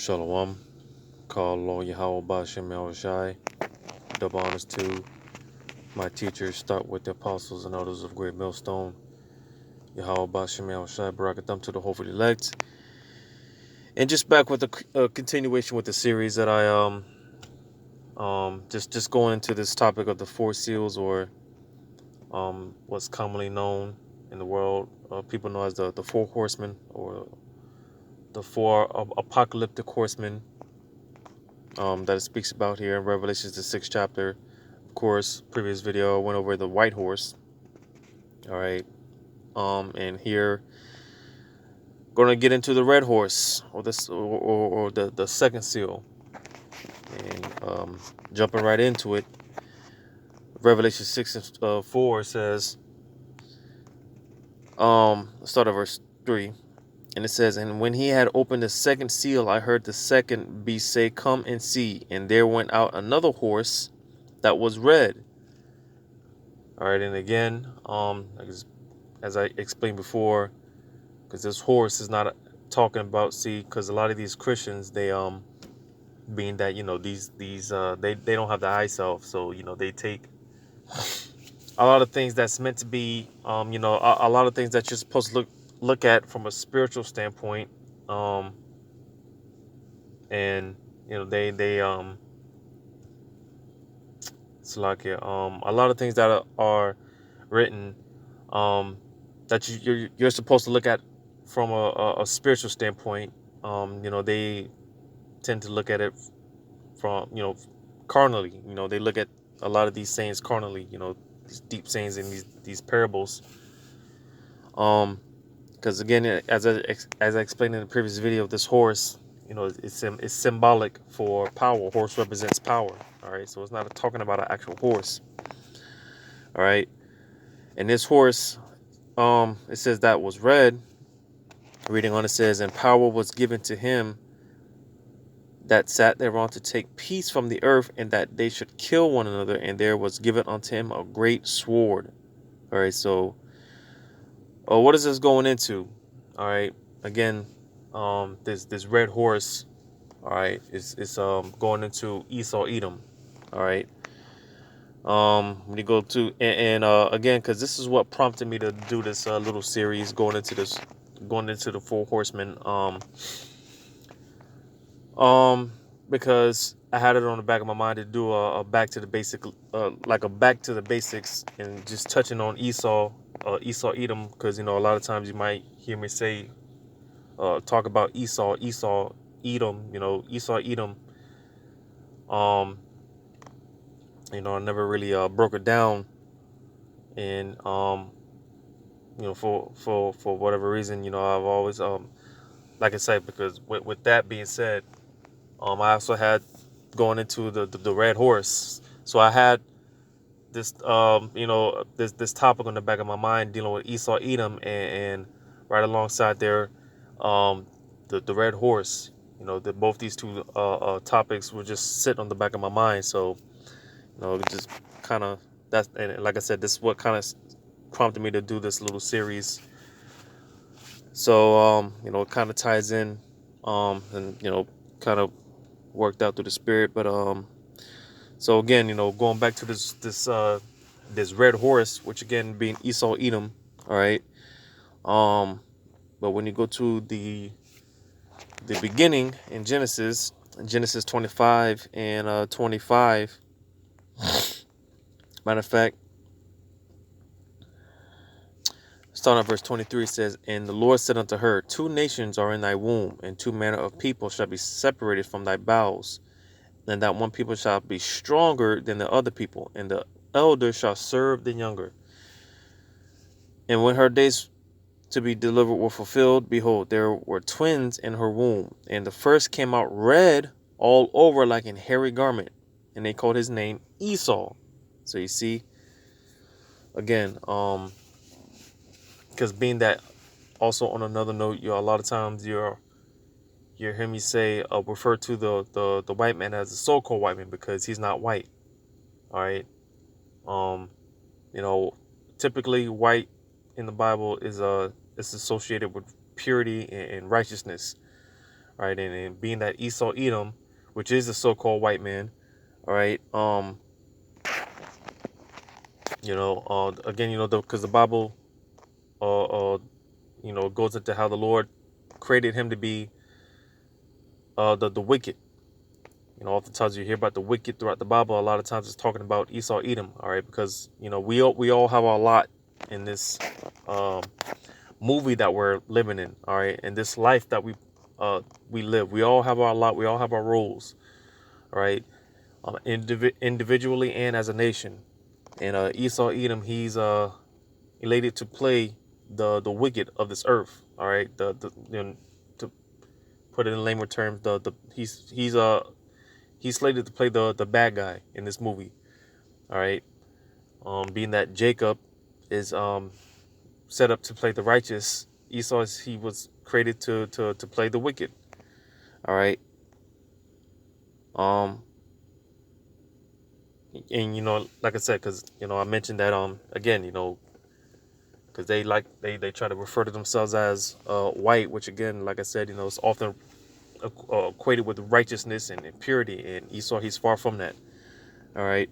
Shalom. Call Lord Yahweh Bashem El Shai. Double honors to my teachers. Start with the apostles and elders of Great Millstone. Yahweh Bashem El Shai. Barakatham to the hopefully elect. And just back with a continuation with the series that I just going into this topic of the four seals, or what's commonly known in the world, people know as the four horsemen, or the four apocalyptic horsemen, that it speaks about here in Revelations, the 6th chapter. Of course, previous video I went over the white horse. All right. And here going to get into the red horse, or this, or the second seal, and jumping right into it. Revelation 6:4 says, let's start at verse 3. And it says, and when he had opened the second seal, I heard the second beast say, come and see. And there went out another horse that was red. All right, and again, as I explained before, because this horse is not talking about, see, because a lot of these Christians, they being that, these they don't have the eye self, so they take a lot of things that's meant to be, a lot of things that you're supposed to look at from a spiritual standpoint, and they it's like a lot of things that are written, that you're supposed to look at from a spiritual standpoint. They tend to look at it from carnally. They look at a lot of these sayings carnally. These deep sayings in these parables. Because again, as I explained in the previous video, this horse, it's symbolic for power. Horse represents power. All right, so it's not talking about an actual horse. All right, and this horse, it says that was red. Reading on, it says, and power was given to him that sat thereon to take peace from the earth, and that they should kill one another, and there was given unto him a great sword. All right, so what is this going into? All right, again, this red horse, all right, it's going into Esau Edom. All right, when you go to and again, because this is what prompted me to do this little series going into the four horsemen, because I had it on the back of my mind to do a back to the basic, like a back to the basics, and just touching on Esau Edom, because a lot of times you might hear me say, talk about Esau Edom, Esau Edom. I never really broke it down, and for whatever reason, I've always like I said, because with that being said, I also had going into the red horse. So I had this this topic on the back of my mind dealing with Esau Edom, and right alongside there, the red horse. Both these two topics were just sitting on the back of my mind. So it just kind of, that's, and like I said, this is what kind of prompted me to do this little series. So it kind of ties in, and kind of worked out through the spirit. But so again, going back to this red horse, which again being Esau Edom. All right. But when you go to the beginning in Genesis 25 and 25, matter of fact, starting at verse 23, says, and the Lord said unto her, two nations are in thy womb, and two manner of people shall be separated from thy bowels, and that one people shall be stronger than the other people, and the elder shall serve the younger. And when her days to be delivered were fulfilled, behold, there were twins in her womb, and the first came out red all over like an hairy garment, and they called his name Esau. So you see, again, because being that, also on another note, a lot of times you hear me say, refer to the white man as a so-called white man, because he's not white. All right. Typically white in the Bible is associated with purity and righteousness, right? And being that Esau Edom, which is the so-called white man, all right. Again, because the Bible, goes into how the Lord created him to be the wicked. Oftentimes you hear about the wicked throughout the Bible. A lot of times it's talking about Esau, Edom. All right, because we all have our lot in this um, movie that we're living in. All right, in this life that we live. We all have our lot. We all have our roles. All right, individually and as a nation. And Esau, Edom, he's elated to play the wicked of this earth. All right, to put it in layman terms, he's slated to play the bad guy in this movie. All right, being that Jacob is set up to play the righteous, Esau he was created to play the wicked. All right, and like I said, because I mentioned that again, because they try to refer to themselves as white, which again, like I said, is often equated with righteousness and purity, and Esau he's far from that. All right.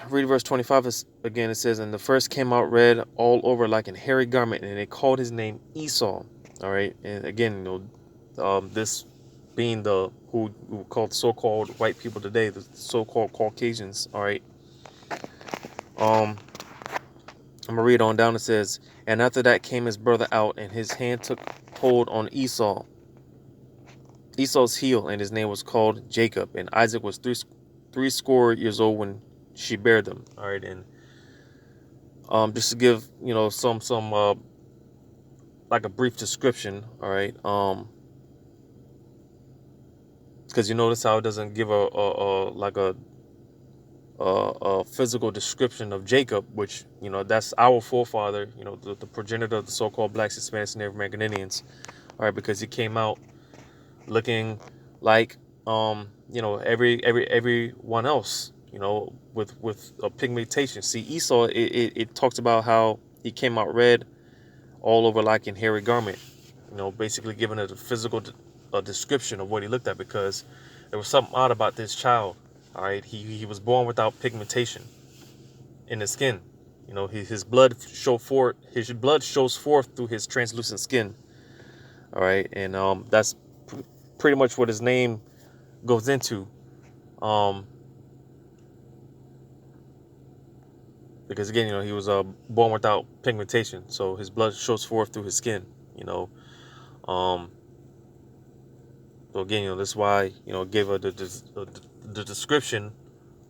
Read verse 25 again. It says, "And the first came out red all over like an hairy garment, and they called his name Esau." All right, and again, this being the who called so-called white people today, the so-called Caucasians. All right. I'm gonna read on down. It says, "And after that came his brother out, and his hand took hold on Esau's heel, and his name was called Jacob. And Isaac was three score years old when she bare them." All right, and just to give some like a brief description. All right, because you notice how it doesn't give a physical description of Jacob, which that's our forefather, the progenitor of the so-called blacks, Hispanics, and Native American Indians. All right, because he came out looking like everyone else, with a pigmentation. See, Esau, it talks about how he came out red all over like in hairy garment, basically giving it a physical description of what he looked at, because there was something odd about this child. All right, he was born without pigmentation in his skin. His blood shows forth through his translucent skin. All right, and that's pretty much what his name goes into. Because again, he was born without pigmentation, so his blood shows forth through his skin. Um, so again, that's why gave the description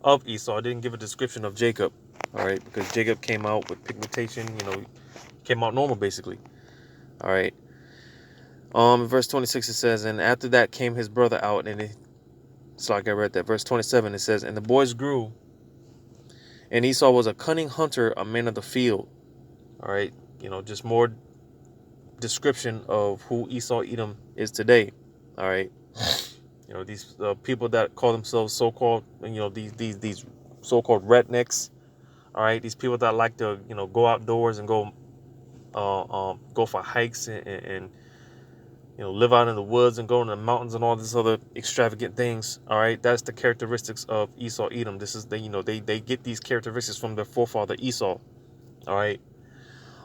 of Esau. I didn't give a description of Jacob. All right, because Jacob came out with pigmentation. Came out normal basically. All right. In verse 26 it says, "And after that came his brother out," and it's like I read that. Verse 27 it says, "And the boys grew, and Esau was a cunning hunter, a man of the field." All right, just more description of who Esau Edom is today. All right, these people that call themselves so-called, these so-called rednecks. All right, these people that like to go outdoors and go for hikes and live out in the woods and go in the mountains and all these other extravagant things. All right, that's the characteristics of Esau Edom. This is they get these characteristics from their forefather Esau. All right,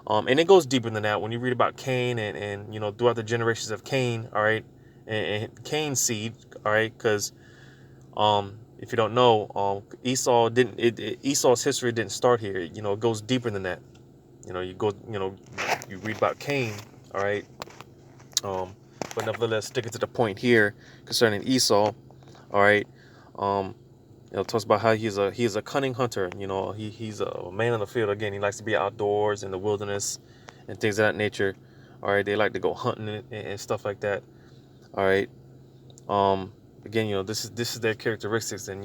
and it goes deeper than that when you read about Cain and throughout the generations of Cain. All right, and Cain's seed. All right, because if you don't know, Esau didn't. Esau's history didn't start here. It goes deeper than that. You read about Cain. All right. But nevertheless, sticking to the point here concerning Esau, all right. It talks about how he's a cunning hunter. He's a man in the field. Again, he likes to be outdoors in the wilderness and things of that nature. All right, they like to go hunting and stuff like that. All right. Again, this is their characteristics, and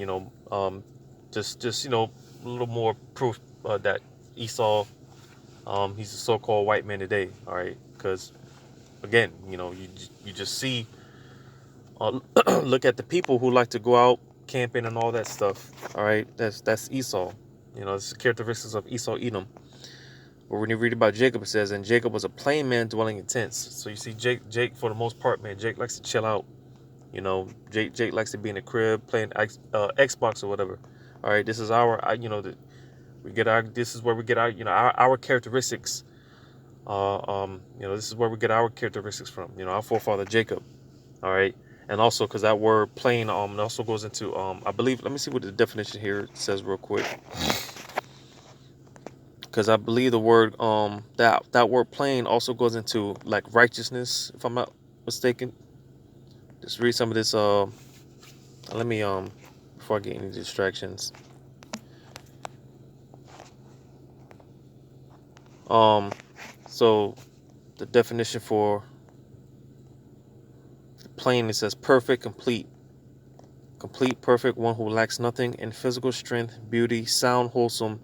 just a little more proof that Esau, he's a so-called white man today. All right, because again, you just see, look at the people who like to go out camping and all that stuff. All right, that's Esau. It's the characteristics of Esau Edom. But when you read about Jacob, it says, and Jacob was a plain man dwelling in tents. So you see, Jake for the most part, man, Jake likes to chill out. You know, Jake likes to be in the crib playing Xbox or whatever. All right, this is this is where we get our characteristics. This is where we get our characteristics from. Our forefather Jacob. All right, and also because that word plain also goes into I believe. Let me see what the definition here says real quick. Because I believe the word that word plain also goes into like righteousness, if I'm not mistaken. Just read some of this. Let me before I get any distractions. So the definition for plain, it says perfect, complete, perfect, one who lacks nothing in physical strength, beauty, sound, wholesome.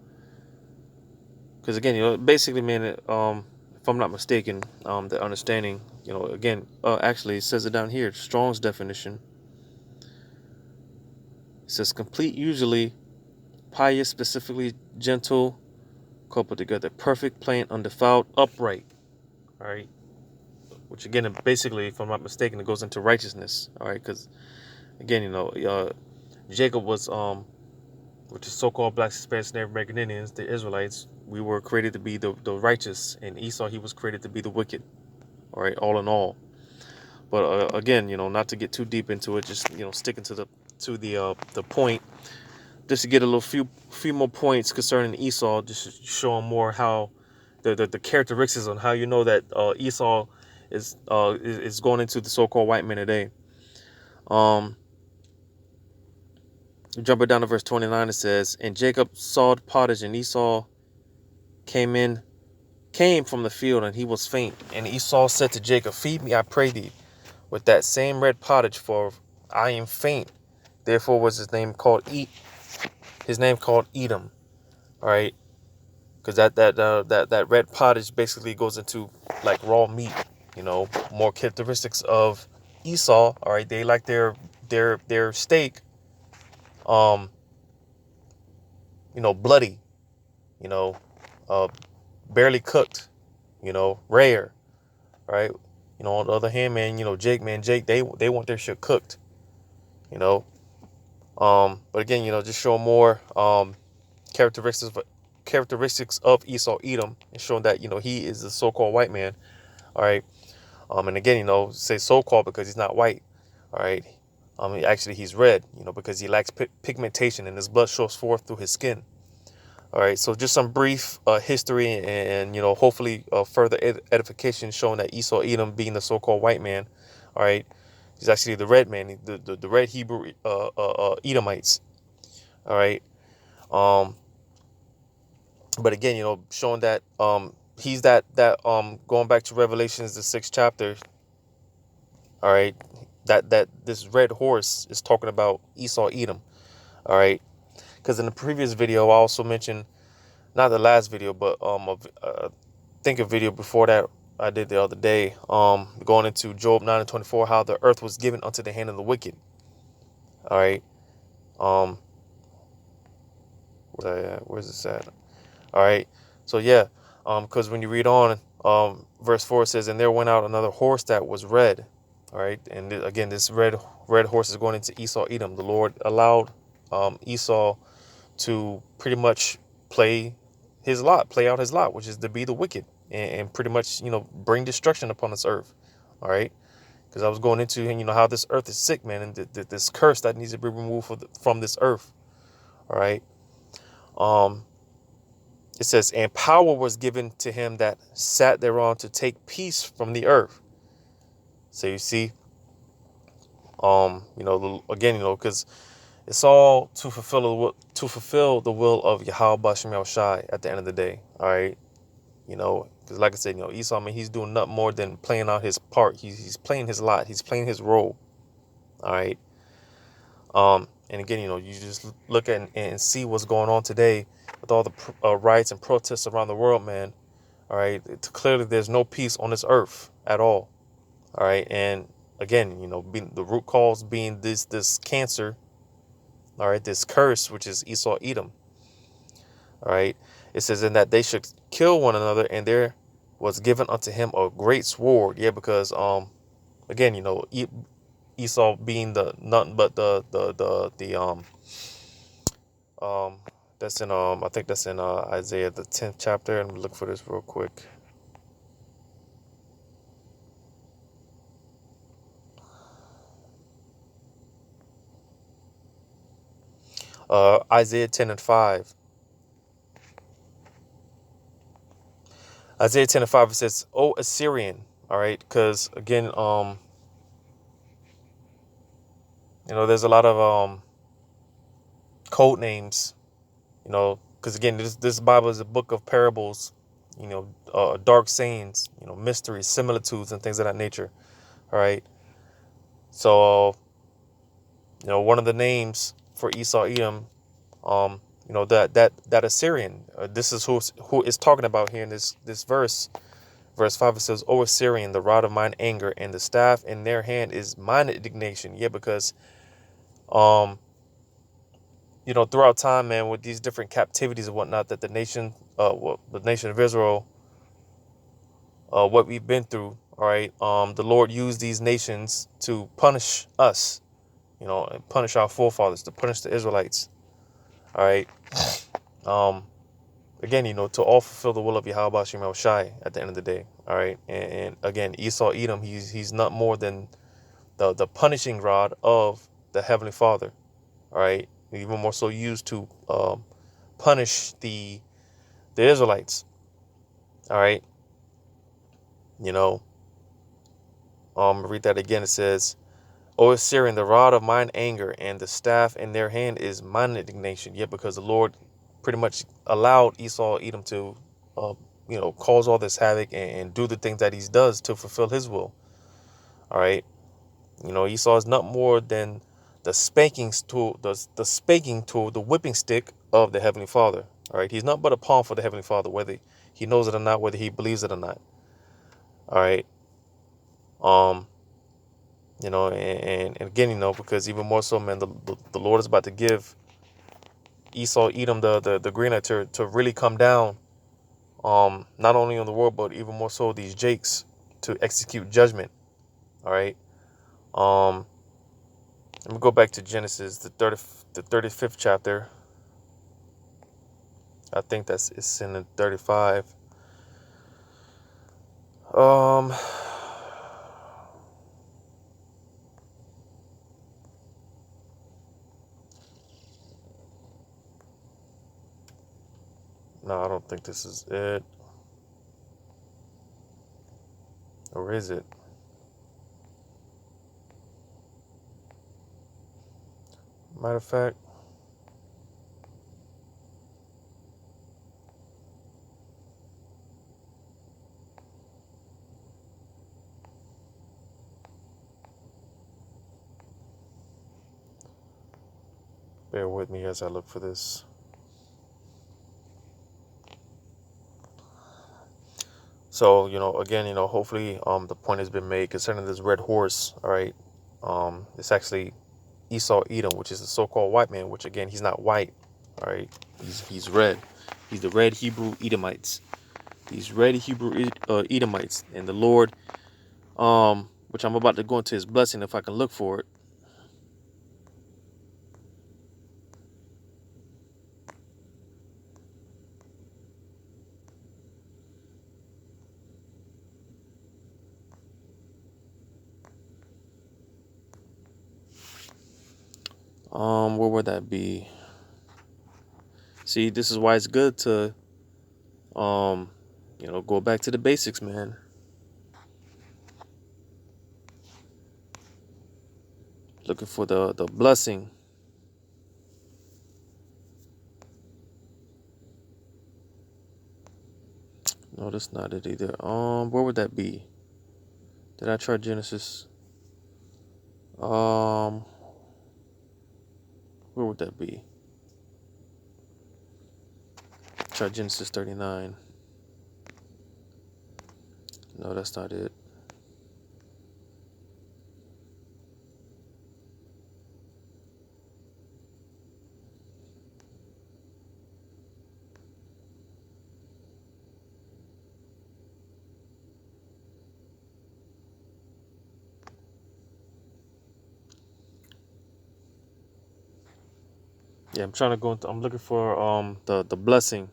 Because again, basically, man, if I'm not mistaken, the understanding, again, actually, it says it down here. Strong's definition. It says complete, usually pious, specifically gentle, coupled together, perfect, plain, undefiled, upright. All right, which again, basically, if I'm not mistaken, it goes into righteousness. All right, because again, Jacob was which is so-called blacks, Hispanics, Native American Indians, the Israelites. We were created to be the righteous, and Esau, he was created to be the wicked. All right, all in all. But again, not to get too deep into it, just sticking to the point, just to get a little few more points concerning Esau, just to show him more how the characteristics on how that Esau is going into the so-called white man today. Jumping down to verse 29, it says, and Jacob sawed pottage, and Esau came from the field, and he was faint. And Esau said to Jacob, feed me, I pray thee, with that same red pottage, for I am faint. Therefore was his name called Edom. All right, because that red pottage basically goes into like raw meat. More characteristics of Esau. All right, they like their steak, bloody, barely cooked, rare. Right. On the other hand, man, Jake, they want their shit cooked. But again, just show more characteristics of Esau Edom, and showing that he is a so-called white man. All right. And again, say so-called because he's not white. All right. Actually, he's red. Because he lacks pigmentation, and his blood shows forth through his skin. All right. So just some brief history, and hopefully further edification, showing that Esau Edom, being the so-called white man, all right, he's actually the red man, the red Hebrew Edomites. All right. But again, showing that he's that going back to Revelations, the 6th chapter. All right, that this red horse is talking about Esau Edom. All right, because in the previous video I also mentioned, not the last video, but I think a video before that I did the other day, going into Job 9:24, how the earth was given unto the hand of the wicked. All right, where's this at? All right, so yeah, because when you read on, verse 4 says, and there went out another horse that was red. All right, and again, this red horse is going into Esau Edom. The Lord allowed Esau to pretty much play out his lot, which is to be the wicked, and pretty much bring destruction upon this earth. All right, because I was going into how this earth is sick, man, and this curse that needs to be removed from this earth. All right, it says, and power was given to him that sat thereon to take peace from the earth. So you see, again, because it's all to fulfill the will of Yahweh Bashem Yahushai at the end of the day. All right, because like I said, Esau, I mean, he's doing nothing more than playing out his part. He's playing his lot. He's playing his role. All right. And again, you just look at and see what's going on today with all the riots and protests around the world, man. All right, clearly there's no peace on this earth at all. All right, and again, the root cause being this cancer. All right, this curse, which is Esau Edom. All right, It says, in that they should kill one another, and there was given unto him a great sword. Yeah, because again, Esau being the nothing but the um that's in I think that's in Isaiah the 10th chapter. And look for this real quick. Isaiah 10 and 5. Isaiah 10 and 5, it says, "O Assyrian," all right, because again, there's a lot of code names, because again, this Bible is a book of parables, dark sayings, mysteries, similitudes, and things of that nature. All right. So, one of the names for Esau, Edom, that Assyrian. This is who is talking about here in this verse. Verse 5, it says, "O Assyrian, the rod of mine anger, and the staff in their hand is mine indignation." Yeah, because throughout time, man, with these different captivities and whatnot, that the nation of Israel, what we've been through, all right, the Lord used these nations to punish us, and punish our forefathers, to punish the Israelites, all right. Again, to all fulfill the will of Yahweh Shem Shai at the end of the day, all right. And again, Esau, Edom, he's not more than the punishing rod of the Heavenly Father, all right. Even more so used to punish the Israelites, all right. Read that again. It says, "O Assyrian, the rod of mine anger, and the staff in their hand is mine indignation." Yet because the Lord pretty much allowed Esau, Edom to, cause all this havoc and do the things that he does to fulfill his will. All right. Esau is not more than the spanking tool, the whipping stick of the Heavenly Father. All right. He's not but a pawn for the Heavenly Father, whether he knows it or not, whether he believes it or not. All right. And again, because even more so, man, the Lord is about to give Esau, Edom, the green light to really come down, not only on the world, but even more so these Jakes, to execute judgment. All right. Let me go back to Genesis, the 35th chapter. I think it's in the 35. No, I don't think this is it. Or is it? Matter of fact, bear with me as I look for this. So, again, hopefully the point has been made concerning this red horse. All right. It's actually Esau, Edom, which is the so-called white man, which again, he's not white. All right. He's red. He's the red Hebrew Edomites. These red Hebrew Edomites. And the Lord, which I'm about to go into his blessing if I can look for it. Where would that be? See, this is why it's good to, go back to the basics, man. Looking for the blessing. No, that's not it either. Where would that be? Did I try Genesis? Where would that be? Try Genesis 39. No, that's not it. Yeah, I'm trying to go into, I'm looking for the blessing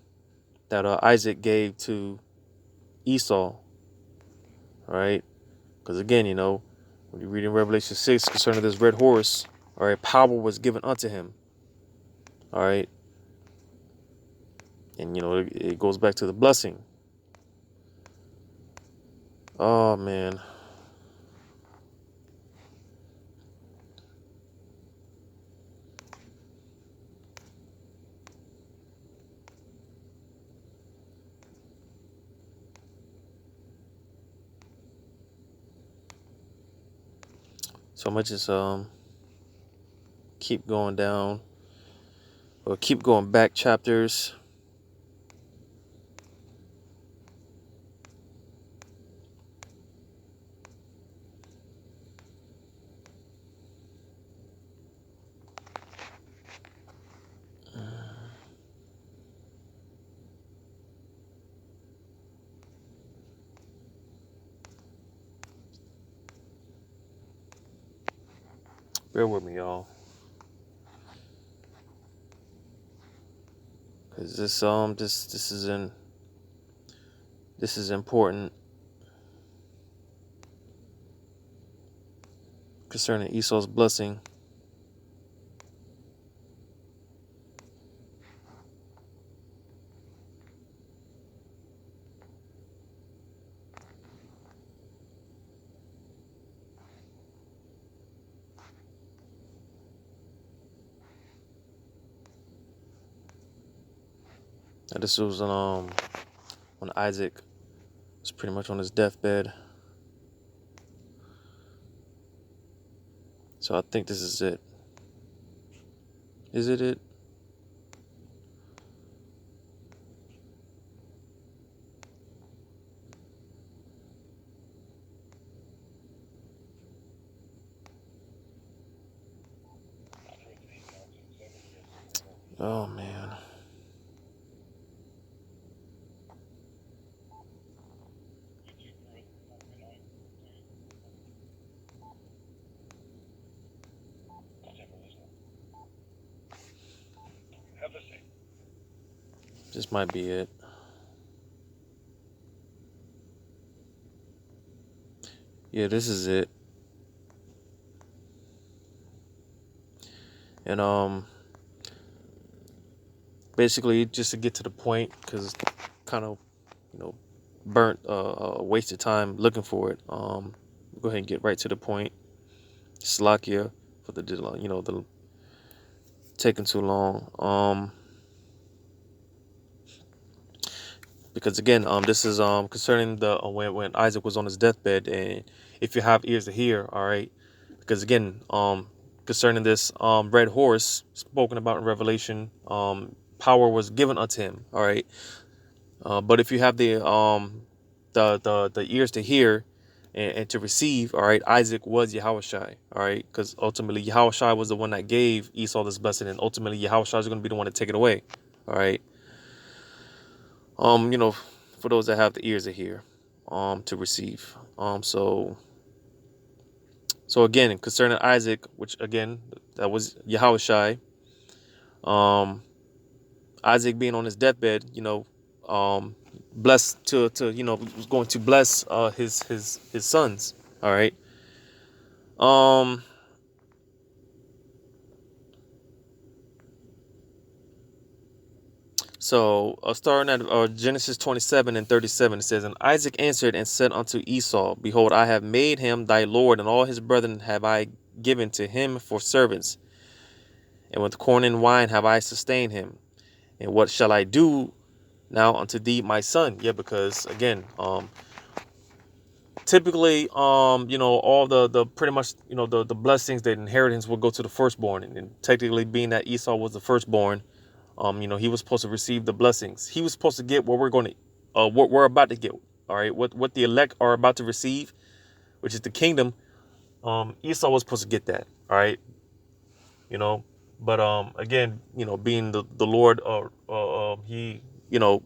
that Isaac gave to Esau. All right, because again, when you read in Revelation 6 concerning this red horse, all right, power was given unto him. All right, and it goes back to the blessing. Oh man, so much as keep going down or keep going back chapters. Bear with me, y'all, because this is important concerning Esau's blessing. Now, this was when Isaac was pretty much on his deathbed. So I think this is it. Is it it? Oh man. This might be it. Yeah, this is it. And basically just to get to the point, because kind of burnt wasted time looking for it. Go ahead and get right to the point. Slakia for the taking too long. Because again, this is concerning the when Isaac was on his deathbed, and if you have ears to hear, all right. Because again, concerning this red horse spoken about in Revelation, power was given unto him, all right. But if you have the ears to hear and to receive, all right, Isaac was Yahushai, all right, because ultimately Yahushai was the one that gave Esau this blessing, and ultimately Yahushai is going to be the one to take it away, all right. Um, you know, for those that have the ears to hear, to receive. So again, concerning Isaac, which again that was Yahushai, Isaac being on his deathbed, blessed to was going to bless his sons. All right. Um. So starting at Genesis 27:37, it says, "And Isaac answered and said unto Esau, Behold, I have made him thy lord, and all his brethren have I given to him for servants, and with corn and wine have I sustained him. And what shall I do now unto thee, my son?" Yeah, because again, typically, all the pretty much, the blessings, the inheritance will go to the firstborn, and technically, being that Esau was the firstborn, he was supposed to receive the blessings. He was supposed to get what what we're about to get. All right, what the elect are about to receive, which is the kingdom. Esau was supposed to get that. All right, you know, but again, being the Lord, he, the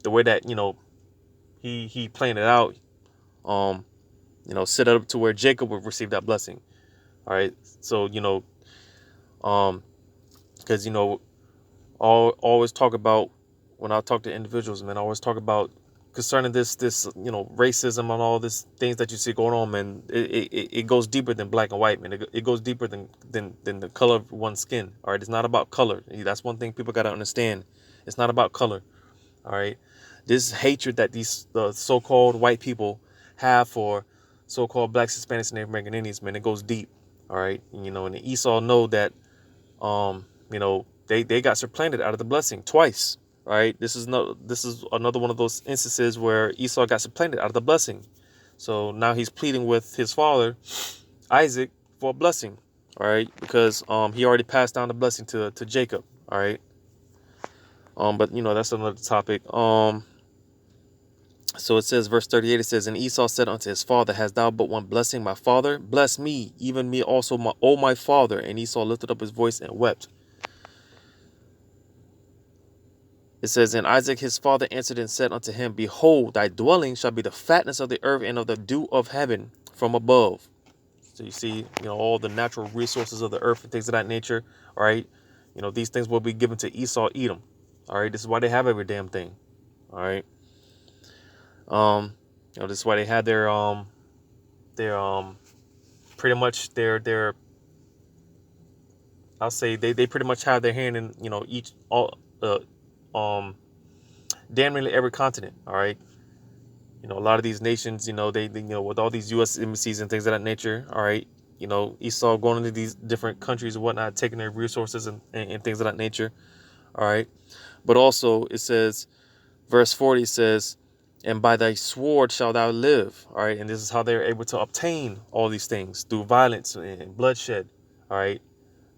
way that he planned it out, um, set it up to where Jacob would receive that blessing. All right, so um, Because, you know, always talk about, when I talk to individuals, man, I always talk about concerning this, you know, racism and all this things that you see going on, man. It goes deeper than black and white, man. It goes deeper than the color of one's skin. All right, it's not about color. That's one thing people got to understand. It's not about color. All right, this hatred that these so-called white people have for so-called blacks, Hispanics, and Native American Indians, man, it goes deep. All right, and, you know, and the Esau know that, you know, they got supplanted out of the blessing twice. Right, this is another one of those instances where Esau got supplanted out of the blessing. So now he's pleading with his father Isaac for a blessing. All right, because he already passed down the blessing to Jacob. All right, but you know, that's another topic. So it says, verse 38, it says, and Esau said unto his father, hast thou but one blessing, my father? Bless me, even me also, my father. And Esau lifted up his voice and wept. It says, and Isaac his father answered and said unto him, behold, thy dwelling shall be the fatness of the earth and of the dew of heaven from above. So you see, you know, all the natural resources of the earth and things of that nature. All right. You know, these things will be given to Esau, Edom. All right. This is why they have every damn thing. All right. You know, this is why they had their pretty much their I'll say they pretty much have their hand in, you know, damn nearly every continent. All right. You know, a lot of these nations, you know, they you know, with all these U.S. embassies and things of that nature. All right. You know, Esau going into these different countries and whatnot, taking their resources and things of that nature. All right. But also it says, verse 40 says, and by thy sword shalt thou live. All right. And this is how they're able to obtain all these things, through violence and bloodshed. All right.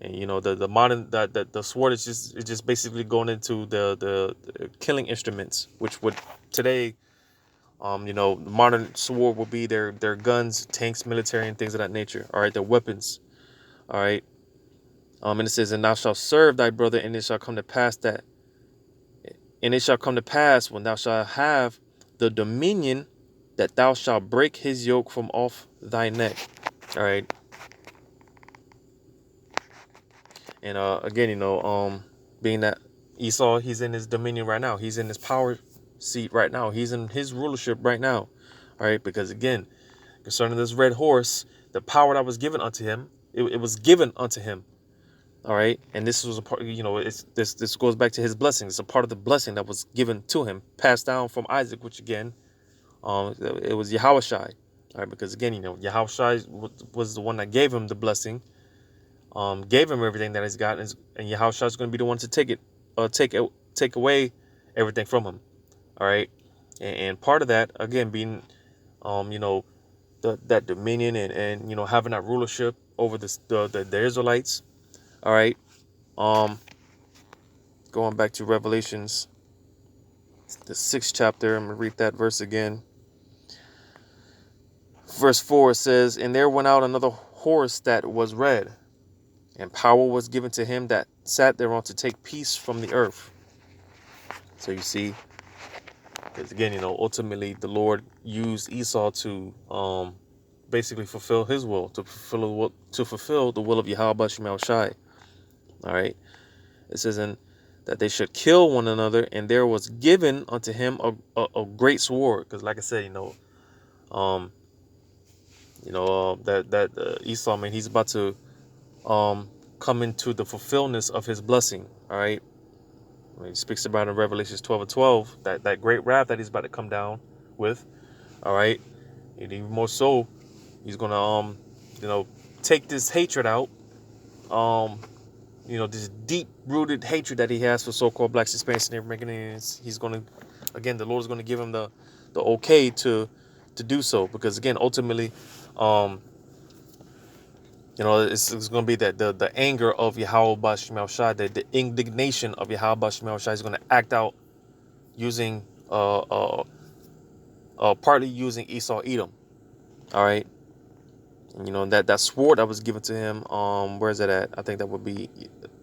And you know, the modern the sword is just basically going into the killing instruments, which would today, you know, the modern sword will be their guns, tanks, military, and things of that nature. All right, their weapons. All right. And it says, and thou shalt serve thy brother, and it shall come to pass when thou shalt have the dominion, that thou shalt break his yoke from off thy neck. All right. And again, you know, being that Esau, he's in his dominion right now. He's in his power seat right now. He's in his rulership right now. All right, because again, concerning this red horse, the power that was given unto him, it was given unto him. All right, and this was a part. You know, this goes back to his blessing. It's a part of the blessing that was given to him, passed down from Isaac, which again, it was Yahushai. All right, because again, you know, Yahushai was the one that gave him the blessing. Gave him everything that he's got, and Yahushua is going to be the one to take away everything from him. All right, and part of that again being, you know, that dominion and you know, having that rulership over the Israelites. All right, going back to Revelations, the 6th chapter. I'm gonna read that verse again. Verse 4 says, and there went out another horse that was red, and power was given to him that sat thereon to take peace from the earth. So you see, because again, you know, ultimately the Lord used Esau to basically fulfill his will, to fulfill the will of Yahweh Shemel Shai. All right. It says, in that they should kill one another, and there was given unto him a great sword. Because like I said, that Esau, man, he's about to come into the fulfillment of his blessing. All right. When he speaks about in Revelations 12:12, that great wrath that he's about to come down with. All right. And even more so, he's gonna take this hatred out. This deep rooted hatred that he has for so-called blacks, Hispanics, and Native American Indians. He's gonna, again, the Lord is gonna give him the okay to do so, because again, ultimately, it's going to be that the anger of Yahweh Shemel Shai, the indignation of Yahweh Shemel Shai is going to act out using partly using Esau Edom. All right, and, you know, that sword that was given to him. Where is it at? I think that would be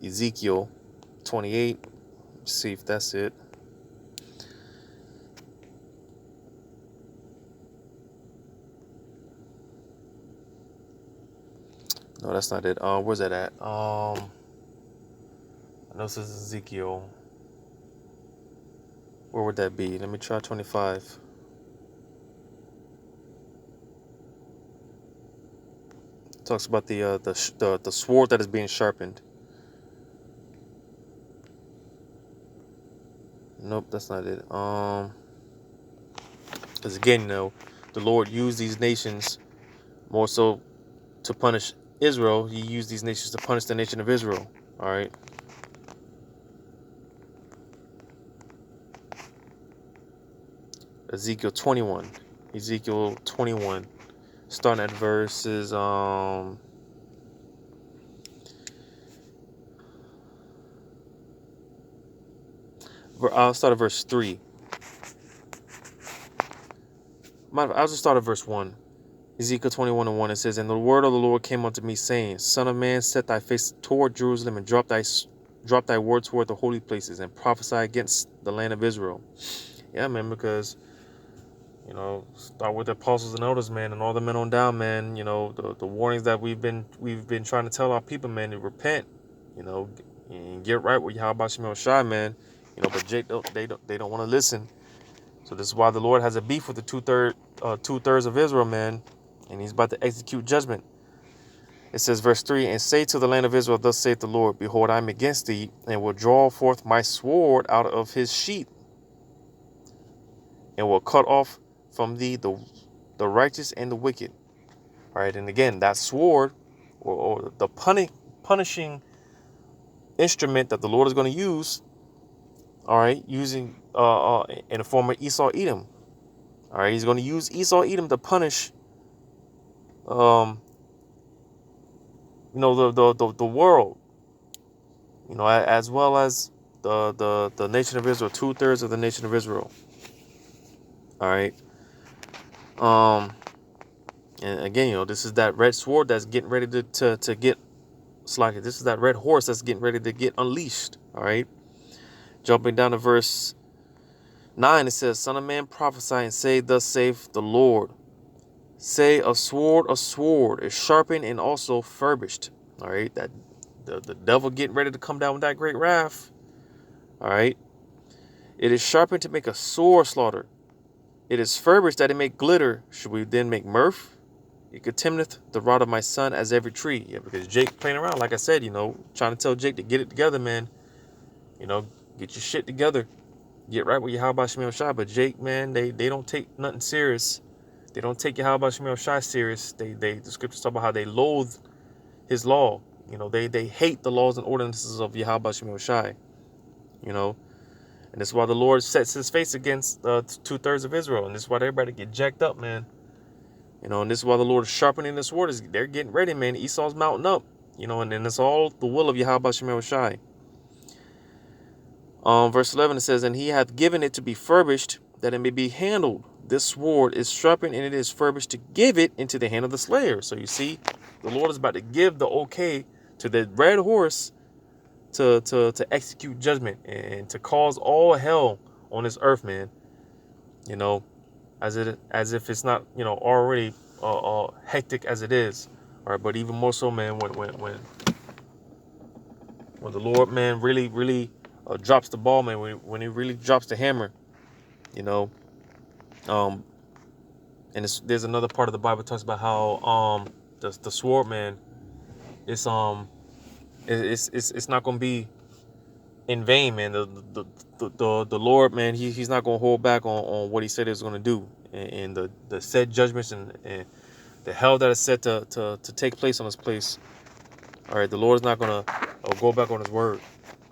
Ezekiel 28. Let's see if that's it. No, that's not it. Where's that at? No, this is Ezekiel. Where would that be? Let me try 25. Talks about the sword that is being sharpened. Nope, that's not it. Because again, the Lord used these nations more so to punish Israel. He used these nations to punish the nation of Israel. All right. Ezekiel 21. Ezekiel 21. Starting at verses I'll start at verse 3. I'll just start at verse 1. Ezekiel 21:1, it says, "And the word of the Lord came unto me, saying, Son of man, set thy face toward Jerusalem, and drop thy word toward the holy places, and prophesy against the land of Israel." Yeah, man, because, start with the apostles and elders, man, and all the men on down, man. The warnings that we've been trying to tell our people, man, to repent, and get right with Yahweh Shem Shai, man. But Jake, they don't want to listen. So this is why the Lord has a beef with the two-thirds of Israel, man, and he's about to execute judgment. It says, verse 3, "And say to the land of Israel, Thus saith the Lord, Behold, I am against thee, and will draw forth my sword out of his sheath, and will cut off from thee the righteous and the wicked." All right, and again, that sword, or the punishing instrument that the Lord is going to use, all right, using in the form of Esau Edom. All right, he's going to use Esau Edom to punish the world, as well as the nation of Israel, 2/3 of the nation of Israel. All right. And again, this is that red sword that's getting ready to get slacked. This is that red horse that's getting ready to get unleashed. All right. Jumping down to verse 9, it says, "Son of man, prophesy and say, Thus saith the Lord. Say, a sword is sharpened and also furbished." All right, that the devil getting ready to come down with that great wrath. All right, "It is sharpened to make a sore slaughter. It is furbished that it make glitter. Should we then make mirth? It contemneth the rod of my son as every tree." Yeah, because Jake playing around, like I said, trying to tell Jake to get it together, man. Get your shit together. Get right with Yahweh Shem Shai. But Jake, man, they don't take nothing serious. They don't take Yahweh Shem Shai serious. The scriptures talk about how they loathe his law. They hate the laws and ordinances of Yahweh Shem Shai. And that's why the Lord sets his face against 2/3 of Israel. And this is why everybody get jacked up, man. And this is why the Lord is sharpening the sword. They're getting ready, man. Esau's mounting up. And then it's all the will of Yahweh Shem Shai. Verse 11, it says, "And he hath given it to be furbished, that it may be handled. This sword is sharpened, and it is furbished to give it into the hand of the slayer." So you see, the Lord is about to give the okay to the red horse to execute judgment and to cause all hell on this earth, man. As if it's not already hectic as it is. All right, but even more so, man, when the Lord, man, really drops the ball, man, when he really drops the hammer, and there's another part of the Bible that talks about how the sword, man, it's not gonna be in vain, man. The Lord, man, he's not gonna hold back on what he said he was gonna do, and the said judgments and the hell that is set to take place on this place. All right, the Lord is not gonna go back on his word.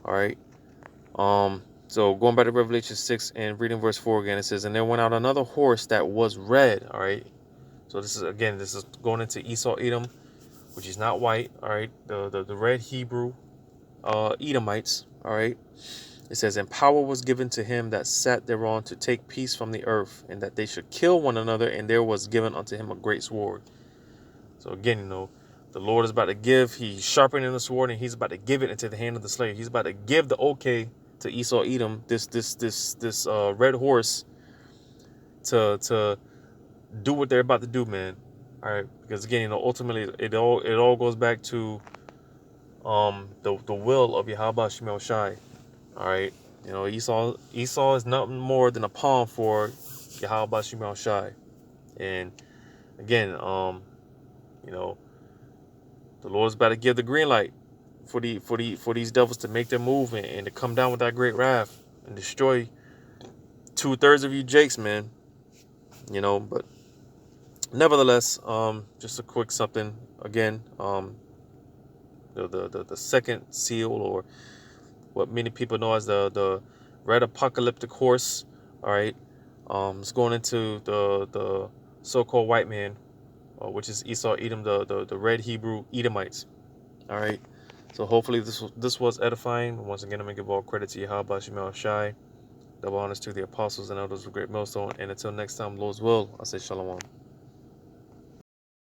All right. So going back to Revelation 6 and reading verse 4 again, it says, "And there went out another horse that was red." All right. So this is going into Esau Edom, which is not white. All right. The red Hebrew Edomites. All right. It says, "And power was given to him that sat thereon to take peace from the earth, and that they should kill one another, and there was given unto him a great sword." So again, the Lord is about to give. He's sharpening the sword, and he's about to give it into the hand of the slayer. He's about to give the okay to Esau Edom, this red horse, to do what they're about to do, man. All right, because again, ultimately it all goes back to the will of Yahweh Shemel Shai. All right, you know, Esau is nothing more than a pawn for Yahweh Shemel Shai. And again, you know, the Lord's about to give the green light for these devils to make their move and to come down with that great wrath and destroy 2/3 of you Jakes, man. You know, but nevertheless, just a quick something again. The second seal, or what many people know as the red apocalyptic horse. All right, it's going into the so-called white man, which is Esau, Edom, the red Hebrew Edomites. All right, so hopefully this was edifying. Once again, I'm gonna give all credit to Yahweh Shemel Shai. Double honors to the apostles and elders of Great Millstone. And until next time, Lord's will, I say shalom.